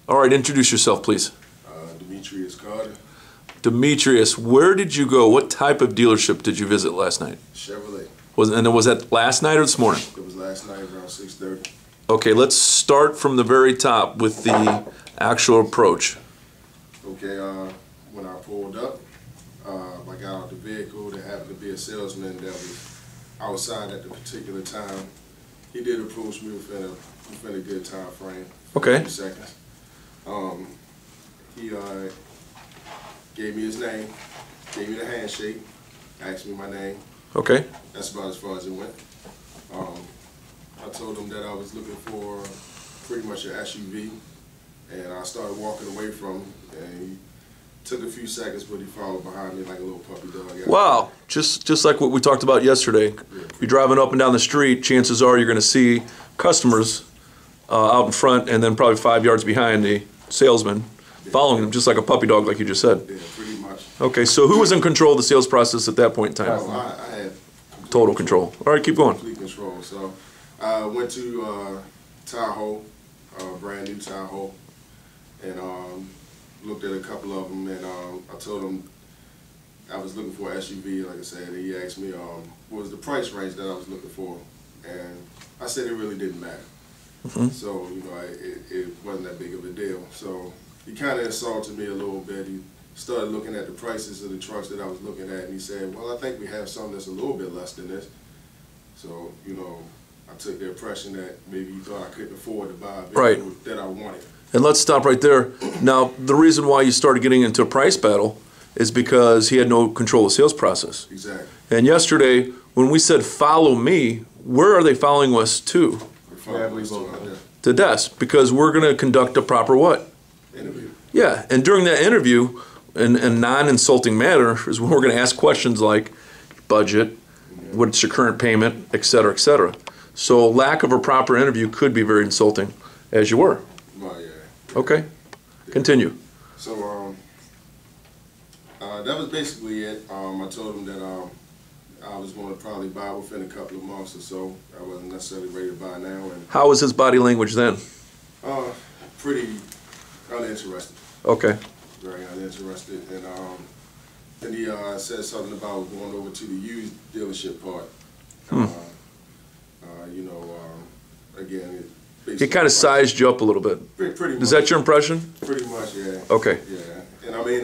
All right, introduce yourself, please. Demetrius Carter. Demetrius, where did you go? What type of dealership did you visit last night? Chevrolet. Was that last night or this morning? It was last night around 6:30. Okay, let's start from the very top with the actual approach. Okay, when I pulled up, I got out the vehicle. There happened to be a salesman that was outside at the particular time. He did approach me within a good time frame. Okay. A few seconds. He gave me his name, gave me the handshake, asked me my name. Okay. That's about as far as it went. I told him that I was looking for pretty much an SUV, and I started walking away from him, and he took a few seconds, but he followed behind me like a little puppy dog. Wow, just like what we talked about yesterday. You're driving up and down the street, chances are you're going to see customers out in front and then probably 5 yards behind the salesman following them, just like a puppy dog, like you just said. Yeah, pretty much. Okay, so who was in control of the sales process at that point in time? Oh, I had Total control. All right, keep going. Complete control. So I went to Tahoe, brand new Tahoe, and looked at a couple of them, and I told him I was looking for an SUV, like I said, and he asked me what was the price range that I was looking for, and I said it really didn't matter. So, you know, it wasn't that big of a deal. So he kind of insulted me a little bit. He started looking at the prices of the trucks that I was looking at, and he said, well, I think we have something that's a little bit less than this. So, you know, I took the impression that maybe he thought I couldn't afford to buy a vehicle that I wanted. And let's stop right there. Now, the reason why you started getting into a price battle is because he had no control of the sales process. Exactly. And yesterday, when we said follow me, where are they following us to? To desk, because we're going to conduct a proper what? Interview. Yeah, and during that interview, in a non-insulting manner, is when we're going to ask questions like budget, what's your current payment, et cetera, et cetera. So lack of a proper interview could be very insulting, as you were. Well, yeah. Okay, continue. So that was basically it. I told him that I was going to probably buy within a couple of months or so. I wasn't necessarily ready to buy now. And how was his body language then? pretty uninterested. Okay. Very uninterested. And then he said something about going over to the used dealership part. You know, again, he kind of sized you up a little bit. Pretty much. Is that your impression? Pretty much, yeah. Okay. Yeah. And I mean,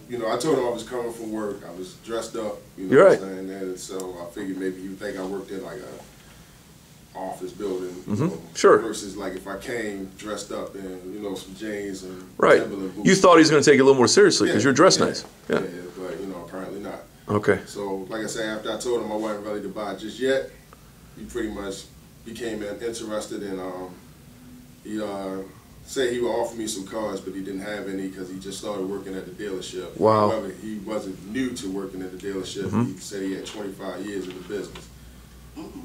you know, I told him I was coming from work. I was dressed up, you know. You're right. What I'm saying? And so I figured maybe he would think I worked in like a office building, you know, sure. versus like if I came dressed up in, you know, some jeans and Timberland boots. You thought he was going to take it a little more seriously because you're dressed nice. Yeah, but you know, apparently not. Okay. So, like I say, after I told him I wasn't ready to buy just yet, he pretty much became interested in. He said he would offer me some cars, but he didn't have any because he just started working at the dealership. Wow. However, he wasn't new to working at the dealership. He said he had 25 years in the business.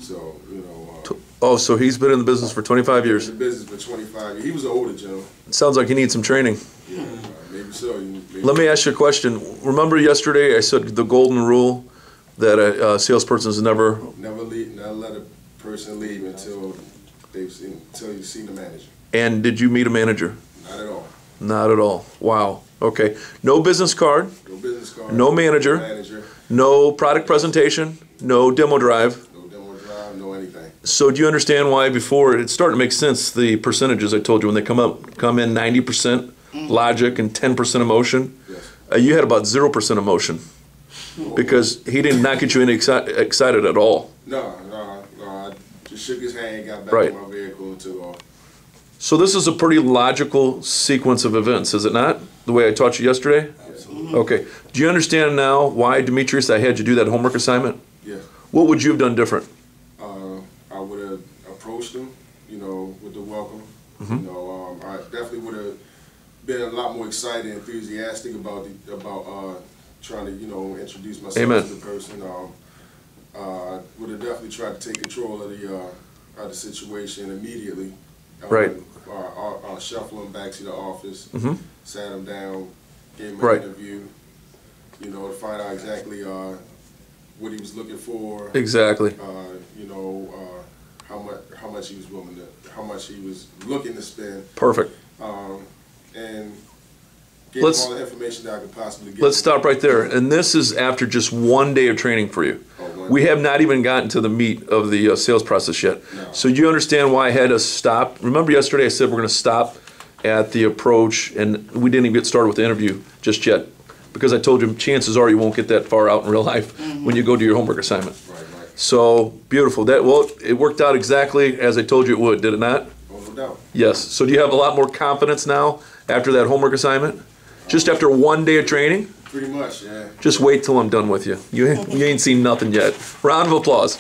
So, you know. Oh, so he's been in the business for 25 years. In the business for 25 years. He was an older gentleman. Sounds like he needs some training. Yeah, maybe so. Maybe. Let me ask you a question. Remember yesterday I said the golden rule that a salesperson is never let a person leave until you've seen the manager. And did you meet a manager? Not at all. Not at all. Wow. Okay. No business card. No business card. No manager. No product presentation. No demo drive. No demo drive. No anything. So do you understand why before it's starting to make sense the percentages I told you when they come in 90% logic and 10% emotion? Yes. You had about 0% emotion because he did not get you any excited at all. No. I just shook his hand, got back in my vehicle, and took off. So this is a pretty logical sequence of events, is it not? The way I taught you yesterday? Absolutely. Okay. Do you understand now why, Demetrius, I had you do that homework assignment? Yes. What would you have done different? I would have approached him, you know, with the welcome. You know, I definitely would have been a lot more excited and enthusiastic about trying to, you know, introduce myself to the person. Would have definitely tried to take control of the situation immediately. Right. Shuffle him back to the office, sat him down, gave him an interview, you know, to find out exactly what he was looking for. Exactly. You know, how much he was willing to, how much he was looking to spend. Perfect. And Gave them all the information that I could possibly get. Let's stop right there. And this is after just 1 day of training for you. We have not even gotten to the meat of the sales process yet. No. So you understand why I had to stop? Remember yesterday I said we're going to stop at the approach, and we didn't even get started with the interview just yet, because I told you chances are you won't get that far out in real life when you go do your homework assignment. Right. So beautiful. Well, it worked out exactly as I told you it would, did it not? Oh, no doubt. Yes. So do you have a lot more confidence now after that homework assignment? Just after 1 day of training? Pretty much, yeah. Just wait till I'm done with you. You ain't seen nothing yet. Round of applause.